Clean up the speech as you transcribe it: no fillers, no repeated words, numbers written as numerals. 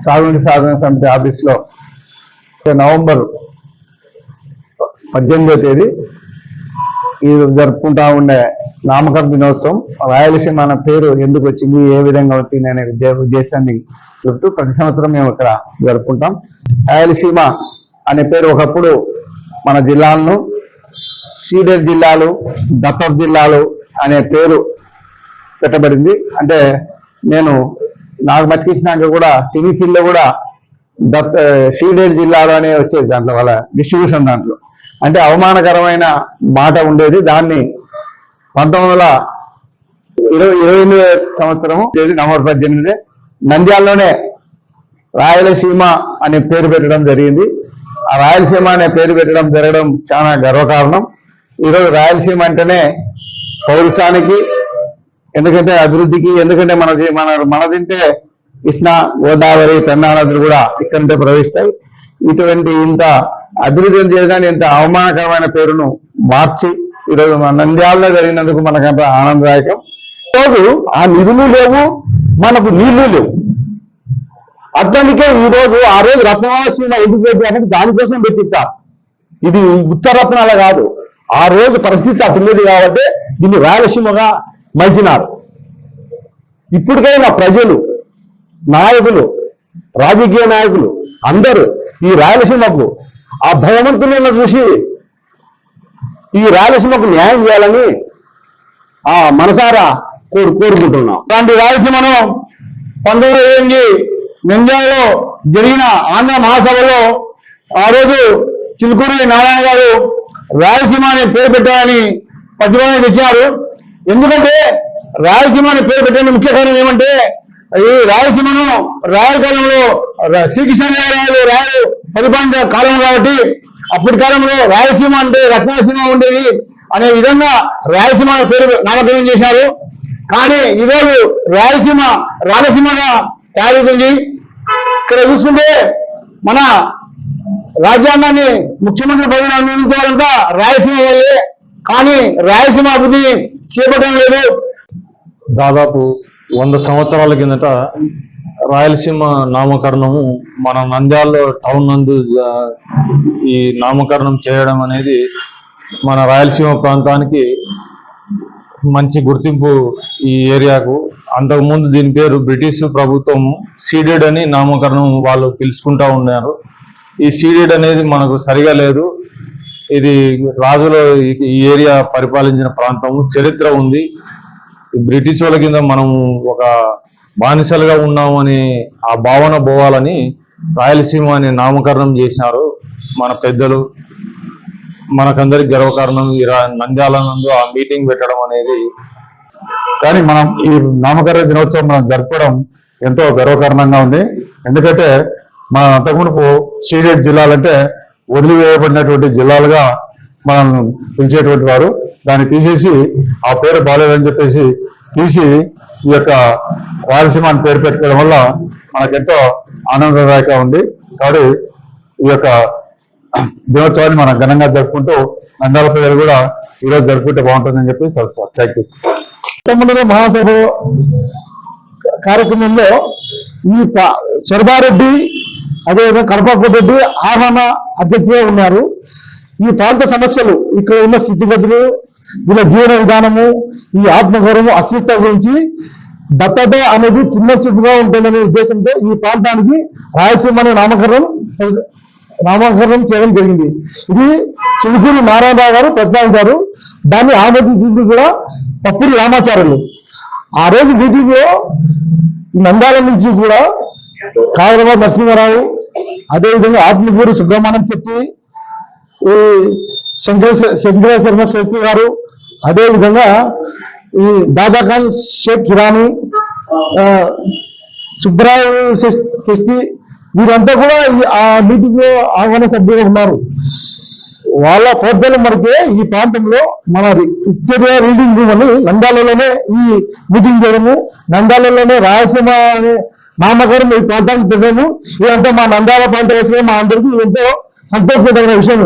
సాగునీటి సాధన సమితి ఆఫీస్లో నవంబర్ 18వ తేదీ ఇది జరుపుకుంటా ఉండే నామకరణ దినోత్సవం. రాయలసీమ అన్న పేరు ఎందుకు వచ్చింది, ఏ విధంగా వచ్చింది అనే ఉద్దేశాన్ని చెప్తూ ప్రతి సంవత్సరం మేము ఇక్కడ జరుపుకుంటాం. రాయలసీమ అనే పేరు ఒకప్పుడు మన జిల్లాలను సీడెడ్ జిల్లాలు, దత్తత జిల్లాలు అనే పేరు పెట్టబడింది. అంటే నాకు మతికించినాక కూడా సినీ ఫీల్డ్లో కూడా సీడెడ్ జిల్లాలు అనే వచ్చేది దాంట్లో వాళ్ళ డిస్ట్రిబ్యూషన్. దాంట్లో అంటే అవమానకరమైన మాట ఉండేది. దాన్ని 1928 సంవత్సరము నవంబర్ 18 నంద్యాలలోనే రాయలసీమ అనే పేరు పెట్టడం జరిగింది. ఆ రాయలసీమ అనే పేరు పెట్టడం జరగడం చాలా గర్వకారణం. ఈరోజు రాయలసీమ అంటేనే పౌరుషానికి, ఎందుకంటే అభివృద్ధికి, ఎందుకంటే మనదింటే కృష్ణా, గోదావరి, పెన్నా నదులు కూడా ఇక్కడి నుంచే ప్రవహిస్తాయి. ఇటువంటి ఇంత అభివృద్ధి చేయడానికి ఇంత అవమానకరమైన పేరును మార్చి ఈరోజు మన నంద్యాలలో జరిగినందుకు మనకంత ఆనందదాయకం. ఈరోజు ఆ నిధులు లేవు, మనకు నీళ్లు లేవు. అట్లాంటికే ఈరోజు ఆ రోజు రత్నసీమ ఎందుకు పెట్టారంటే దానికోసం పెట్టిస్తారు. ఇది ఉత్తరరత్నాల కాదు, ఆ రోజు పరిస్థితి అట్లేదు కాబట్టి దీన్ని రాయలసీమగా మలిచినారు. ఇప్పటికైనా ప్రజలు, నాయకులు, రాజకీయ నాయకులు అందరూ ఈ రాయలసీమకు ఆ భగవంతులను చూసి ఈ రాయలసీమకు న్యాయం చేయాలని మనసారా కోరుకుంటున్నాం. అలాంటి రాయలసీమను 1928 నంద్యాలలో జరిగిన ఆంధ్ర మహాసభలో ఆ రోజు చిలుకూరి నారాయణ గారు రాయలసీమ అనే పేరు పెట్టాలని ప్రతిపాదన తెచ్చారు. ఎందుకంటే రాయలసీమ అనే పేరు పెట్టడానికి ముఖ్య కారణం ఏమంటే, ఈ రాయలసీమను రాయల కాలంలో శ్రీకృష్ణదేవరాయలు రాయలు పరిపాలన కాలం కాబట్టి అప్పటి కాలంలో రాయలసీమ అంటే రత్నసీమ ఉండేది అనే విధంగా రాయలసీమ పేరు నామకరణం చేశారు. కానీ ఈరోజు రాయలసీమ రాయలసీమగా తయారవుతుంది. ఇక్కడ చూసుకుంటే మన రాజ్యాంగాన్ని ముఖ్యమంత్రి పదవిని అందించాలంతా రాయలసీమ వాళ్ళే, కానీ రాయలసీమ అభివృద్ధి చేపట్టడం లేదు. దాదాపు 100 సంవత్సరాల కిందట రాయలసీమ నామకరణము మన నంద్యాల టౌన్ నందు ఈ నామకరణం చేయడం అనేది మన రాయలసీమ ప్రాంతానికి మంచి గుర్తింపు. ఈ ఏరియాకు అంతకుముందు దీని పేరు బ్రిటిష్ ప్రభుత్వం సీడెడ్ అని నామకరణం వాళ్ళు పిలుచుకుంటా ఉన్నారు. ఈ సీడెడ్ అనేది మనకు సరిగా లేదు. ఇది రాజుల ఈ ఏరియా పరిపాలించిన ప్రాంతము, చరిత్ర ఉంది. బ్రిటిష్ వాళ్ళ కింద మనం ఒక బానిసలుగా ఉన్నామని ఆ భావన పోవాలని రాయలసీమ అని నామకరణం చేసినారు మన పెద్దలు. మనకందరికి గర్వకారణం ఈ నంద్యాల నందు ఆ మీటింగ్ పెట్టడం అనేది. కానీ మనం ఈ నామకరణ దినోత్సవం మనం జరపడం ఎంతో గర్వకారణంగా ఉంది. ఎందుకంటే మన అంతకుముందు సీడెడ్ జిల్లాలంటే వదిలివేయబడినటువంటి జిల్లాలుగా మనం పిలిచేటువంటి వారు. దాన్ని తీసేసి ఆ పేరు బాలేదని చెప్పేసి తీసి ఈ యొక్క రాయలసీమ అని పేరు పెట్టుకోవడం వల్ల మనకెంతో ఆనందదాయకంగా ఉంది. కాబట్టి ఈ యొక్క దినోత్సవాన్ని మనం ఘనంగా జరుపుకుంటూ నంద్యాల ప్రజలు కూడా ఈరోజు జరుపుకుంటే బాగుంటుందని చెప్పి తెలుస్తారు. Thank you. మహాసభ కార్యక్రమంలో ఈ శర్బారెడ్డి, అదేవిధంగా కడపరెడ్డి ఆహ్వాన అధ్యక్షులుగా ఉన్నారు. ఈ ప్రాంత సమస్యలు, ఇక్కడ ఉన్న స్థితిగతులు, వీళ్ళ జీవన విధానము, ఈ ఆత్మగౌరవం, అస్తిత్వం గురించి దత్తత అనేది చిన్న చూపుగా ఉంటుందనే ఉద్దేశంతో ఈ ప్రాంతానికి రాయలసీమ అనే నామకరణం చేయడం జరిగింది. ఇది చిలుకూరి నారాయణరావు గారు ప్రతిపాదించారు. దాన్ని ఆమోదించింది కూడా పప్పూరి రామాచార్యులు. ఆ రోజు మీటింగ్లో నంద్యాల నుంచి కూడా కాదరబాబు నరసింహారావు, అదేవిధంగా ఆత్మకూరు సుబ్రహ్మణ్యం శెట్టి, ఈ శంకర శర్మ శాస్త్రి గారు, అదేవిధంగా ఈ దాదాఖాన్ షేక్ కిరానీ, సుబ్బరావు శెట్టి, వీరంతా కూడా ఆ మీటింగ్ లో ఆహ్వాన సభ్యులు ఉన్నారు. వాళ్ళ పోర్టల్ మనకి ఈ ప్రాంతంలో మన విక్టోరియా రీడింగ్ రూమ్ అని నంద్యాలలోనే ఈ మీటింగ్ చేయడము, నంద్యాలలోనే రాయలసీమ అనే నామకరణం ఈ ప్రాంతానికి పెట్టాము. ఇదంతా మా నంద్యాల ప్రాంత మా అందరికీ ఎంతో సంతోషకరమైన విషయం.